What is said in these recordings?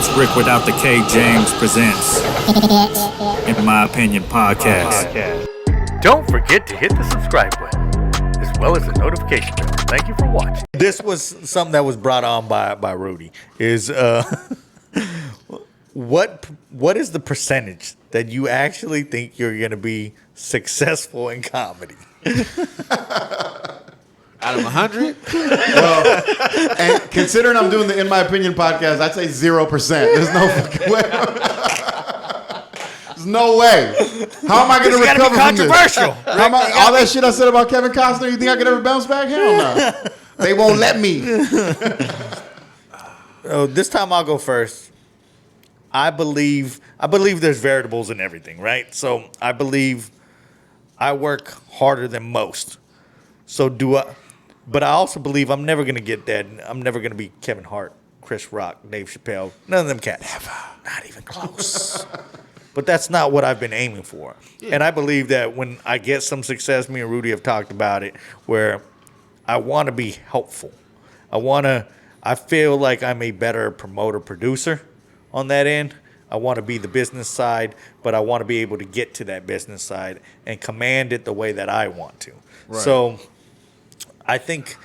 It's Rick without the K. James presents In My Opinion Podcast. Don't forget to hit the subscribe button, as well as the notification bell. Thank you for watching. This was something that was brought on by Rudy. Is what is the percentage that you actually think you're going to be successful in comedy? Out of 100? Well, and considering I'm doing the In My Opinion podcast, I'd say 0%. There's no fucking way. There's no way. How am I going to recover from this? Controversial. All that shit I said about Kevin Costner, you think I could ever bounce back? Hell no. They won't let me. This time I'll go first. I believe there's variables in everything, right? So I believe I work harder than most. So do I. But I also believe I'm never going to get that. I'm never going to be Kevin Hart, Chris Rock, Dave Chappelle. None of them cats. Never. Not even close. But that's not what I've been aiming for. Yeah. And I believe that when I get some success, me and Rudy have talked about it, where I want to be helpful. I feel like I'm a better promoter, producer on that end. I want to be the business side, but I want to be able to get to that business side and command it the way that I want to. Right. So I think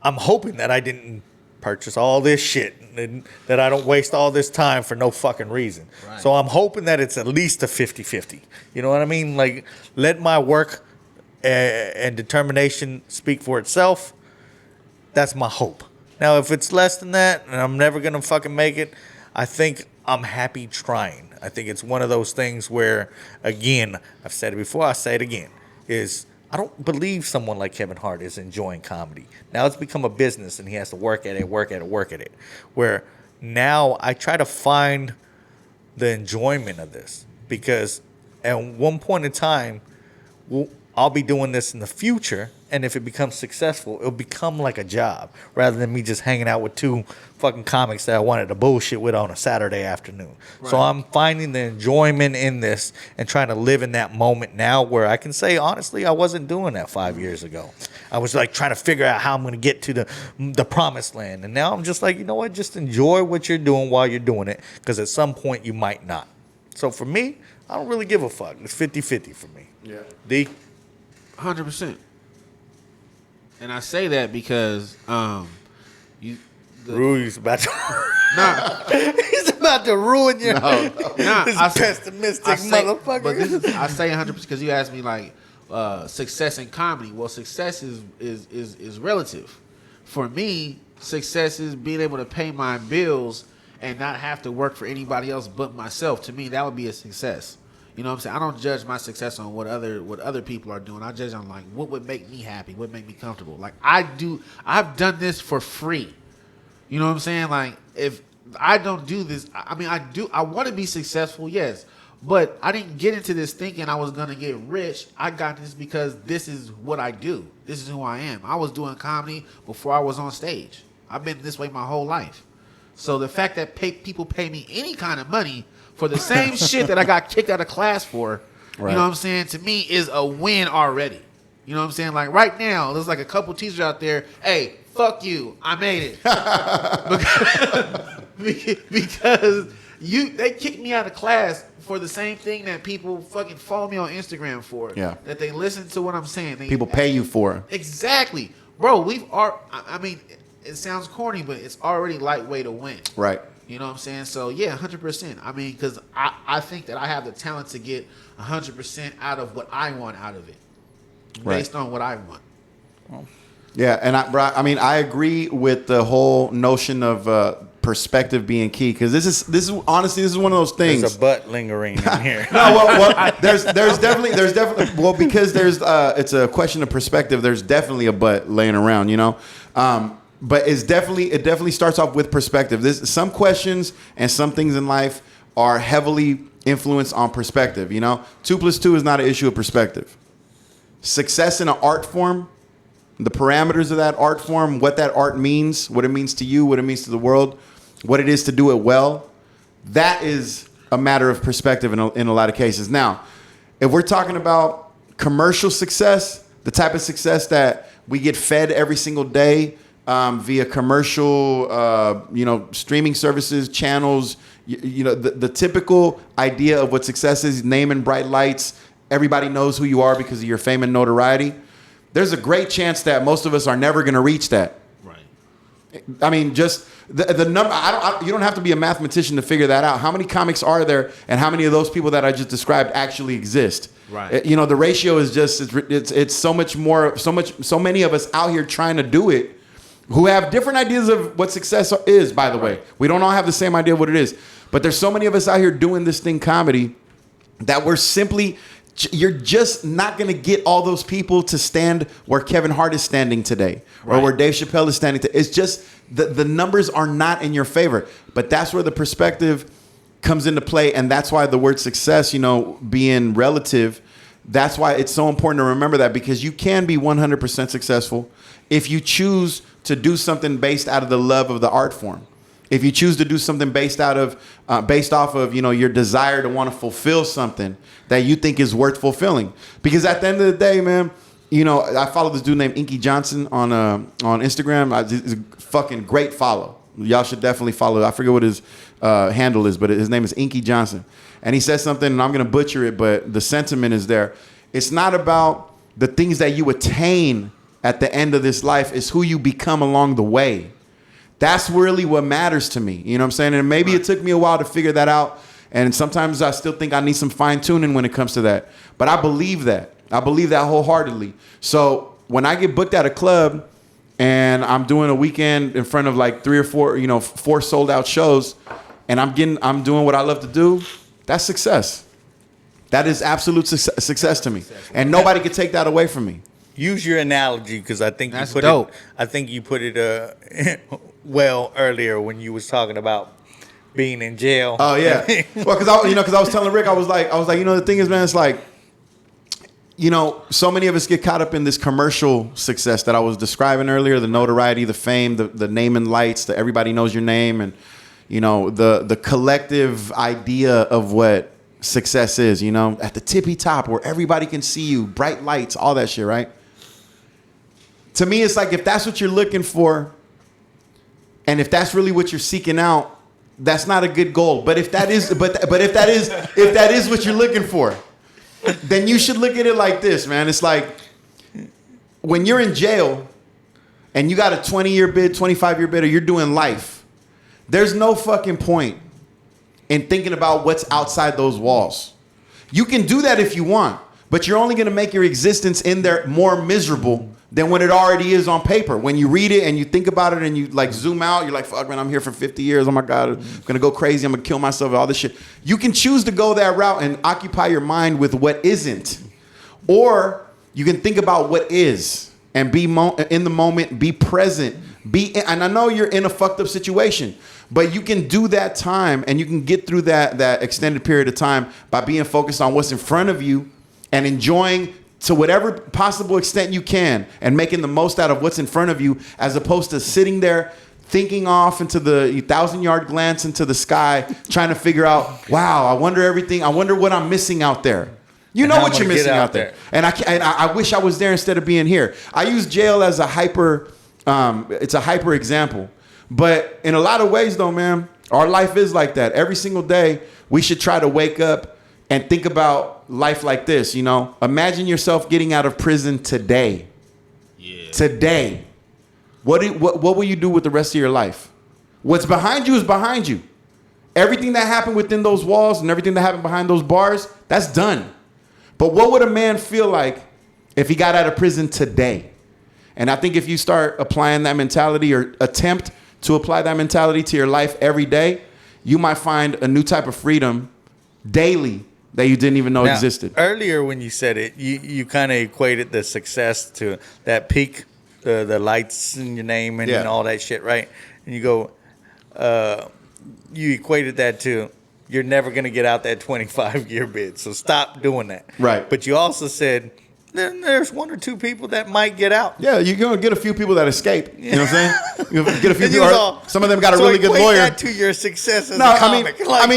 I'm hoping that I didn't purchase all this shit and that I don't waste all this time for no fucking reason. Right. So I'm hoping that it's at least a 50-50. You know what I mean? Like, let my work and determination speak for itself. That's my hope. Now, if it's less than that and I'm never going to fucking make it, I think I'm happy trying. I think it's one of those things where, again, I've said it before, I say it again, is I don't believe someone like Kevin Hart is enjoying comedy. Now it's become a business and he has to work at it. Where now I try to find the enjoyment of this because at one point in time, I'll be doing this in the future, and if it becomes successful, it'll become like a job rather than me just hanging out with two fucking comics that I wanted to bullshit with on a Saturday afternoon. Right. So I'm finding the enjoyment in this and trying to live in that moment now where I can say, honestly, I wasn't doing that 5 years ago. I was like trying to figure out how I'm going to get to the promised land. And now I'm just like, you know what? Just enjoy what you're doing while you're doing it because at some point you might not. So for me, I don't really give a fuck. It's 50-50 for me. Yeah. D? 100%. And I say that because Rudy's about to he's about to ruin your this pessimistic motherfucker. But I say 100% because you asked me like success in comedy. Well, success is relative. For me, success is being able to pay my bills and not have to work for anybody else but myself. To me, that would be a success. You know what I'm saying? I don't judge my success on what other people are doing. I judge on like what would make me happy, what would make me comfortable. Like I've done this for free. You know what I'm saying? Like if I don't do this, I want to be successful, yes. But I didn't get into this thinking I was gonna get rich. I got this because this is what I do. This is who I am. I was doing comedy before I was on stage. I've been this way my whole life. So the fact that people pay me any kind of money for the same shit that I got kicked out of class for, right. You know what I'm saying, to me is a win already. You know what I'm saying? Like right now, there's like a couple teachers out there, hey, fuck you, I made it. because they kicked me out of class for the same thing that people fucking follow me on Instagram for. Yeah. That they listen to what I'm saying. People pay you for. Exactly. Bro, it sounds corny, but it's already lightweight to win. Right. You know what I'm saying? So, yeah, 100%. I mean, because I think that I have the talent to get 100% out of what I want out of it. Based on what I want. Yeah, and I agree with the whole notion of perspective being key because this is honestly one of those things. There's a butt lingering in here. There's definitely because it's a question of perspective. There's definitely a butt laying around, you know. But it definitely starts off with perspective. Some questions and some things in life are heavily influenced on perspective. You know, 2 + 2 is not an issue of perspective. Success in an art form, the parameters of that art form, what that art means, what it means to you, what it means to the world, what it is to do it well, that is a matter of perspective in a lot of cases. Now, if we're talking about commercial success, the type of success that we get fed every single day, via commercial, streaming services, channels. The typical idea of what success is: name and bright lights. Everybody knows who you are because of your fame and notoriety. There's a great chance that most of us are never going to reach that. Right. I mean, just the number. You don't have to be a mathematician to figure that out. How many comics are there, and how many of those people that I just described actually exist? Right. The ratio is just it's so much more, so many of us out here trying to do it, who have different ideas of what success is. By the way, we don't all have the same idea of what it is, but there's so many of us out here doing this thing, comedy, that you're just not going to get all those people to stand where Kevin Hart is standing today, or where Dave Chappelle is standing today. It's just the numbers are not in your favor. But that's where the perspective comes into play, and that's why the word success, being relative, that's why it's so important to remember that, because you can be 100% successful if you choose to do something based out of the love of the art form. If you choose to do something based off of your desire to want to fulfill something that you think is worth fulfilling. Because at the end of the day, man, I follow this dude named Inky Johnson on Instagram. He's a fucking great follow. Y'all should definitely follow. I forget what his handle is, but his name is Inky Johnson. And he says something, and I'm going to butcher it, but the sentiment is there. It's not about the things that you attain at the end of this life. It's who you become along the way. That's really what matters to me. You know what I'm saying? And maybe it took me a while to figure that out. And sometimes I still think I need some fine tuning when it comes to that. But I believe that. I believe that wholeheartedly. So when I get booked at a club and I'm doing a weekend in front of like 3 or 4, 4 sold out shows, and I'm doing what I love to do, that's success. That is absolute success to me. And nobody can take that away from me. Use your analogy, because I think That's you put dope. it. I think you put it well earlier when you was talking about being in jail. Oh yeah. Well, because I was telling Rick, I was like, the thing is, man, it's like, so many of us get caught up in this commercial success that I was describing earlier: the notoriety, the fame, the name and lights, the everybody knows your name, and the collective idea of what success is. At the tippy top where everybody can see you, bright lights, all that shit, right? To me, it's like, if that's what you're looking for, and if that's really what you're seeking out, that's not a good goal. But if that is, if that is what you're looking for, then you should look at it like this, man. It's like when you're in jail and you got a 20-year bid, 25-year bid, or you're doing life, there's no fucking point in thinking about what's outside those walls. You can do that if you want, but you're only going to make your existence in there more miserable than what it already is on paper. When you read it and you think about it and you like zoom out, you're like, fuck, man, I'm here for 50 years. Oh my God, I'm going to go crazy. I'm going to kill myself, all this shit. You can choose to go that route and occupy your mind with what isn't. Or you can think about what is and be in the moment, be present. And I know you're in a fucked up situation, but you can do that time and you can get through that extended period of time by being focused on what's in front of you and enjoying to whatever possible extent you can and making the most out of what's in front of you, as opposed to sitting there thinking off into the 1,000-yard glance into the sky, trying to figure out, wow, I wonder what I'm missing out there. You know what you're missing out there. And I wish I was there instead of being here. I use jail as a hyper example. But in a lot of ways, though, man, our life is like that. Every single day, we should try to wake up and think about life like this. Imagine yourself getting out of prison today. Yeah. Today. What will you do with the rest of your life? What's behind you is behind you. Everything that happened within those walls and everything that happened behind those bars, that's done. But what would a man feel like if he got out of prison today? And I think if you start applying that mentality, or attempt to apply that mentality to your life every day, you might find a new type of freedom daily that you didn't even know existed. Earlier when you said it, you kind of equated the success to that peak, the lights in your name and all that shit, right? And you go, you equated that to, you're never going to get out that 25-year bid, so stop doing that. Right. But you also said, then there's one or two people that might get out. Yeah, you're gonna get a few people that escape. You know what I'm saying? You're gonna get a few And you people. all- Some of them got a so really good equate lawyer. that to your success as No, a I mean, comic. Like, the like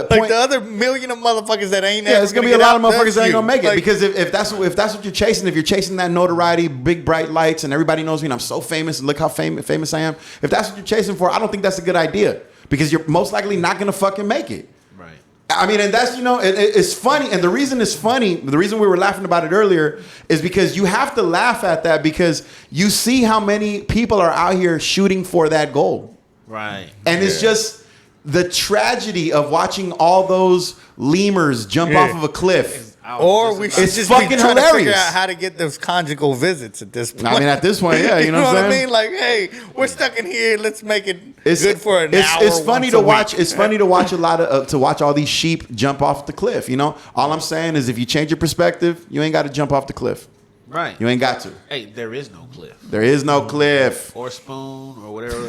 point. the other million of motherfuckers that ain't. Yeah, ever it's gonna be a get lot of out, motherfuckers that's that ain't you. gonna make it Like, because if that's what you're chasing, if you're chasing that notoriety, big bright lights, and everybody knows me, and I'm so famous, and look how famous I am. If that's what you're chasing for, I don't think that's a good idea because you're most likely not gonna fucking make it. Right. I mean, and that's, it's funny. And the reason it's funny, the reason we were laughing about it earlier is because you have to laugh at that because you see how many people are out here shooting for that goal. Right. And it's just the tragedy of watching all those lemurs jump off of a cliff. Or we should It's just fucking be trying to figure hilarious. out how to get those conjugal visits at this point. I mean, at this point, yeah, you know what I'm saying? I mean? Like, hey, we're stuck in here. Let's make it good for an hour. It's funny once to a watch. week. It's funny to watch a lot of to watch all these sheep jump off the cliff. You know, all I'm saying is if you change your perspective, you ain't got to jump off the cliff. Right. You ain't got to. Hey, there is no cliff. There is no cliff Or spoon or whatever.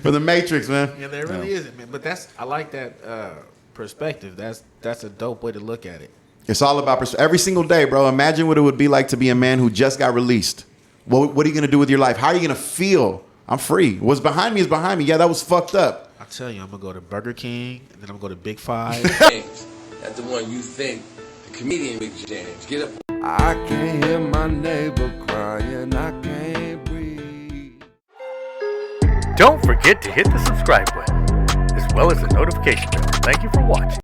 for the Matrix, man. Yeah, there really isn't, man. But I like that perspective. That's a dope way to look at it. It's all about every single day, bro. Imagine what it would be like to be a man who just got released. What are you gonna do with your life? How are you gonna feel? I'm free. What's behind me is behind me. Yeah, that was fucked up. I tell you, I'm gonna go to Burger King and then I'm gonna go to Big Five. James, that's the one you think, the comedian Big James. Get up. I can't hear my neighbor crying, I can't breathe. Don't forget to hit the subscribe button, as well as the notification bell. Thank you for watching.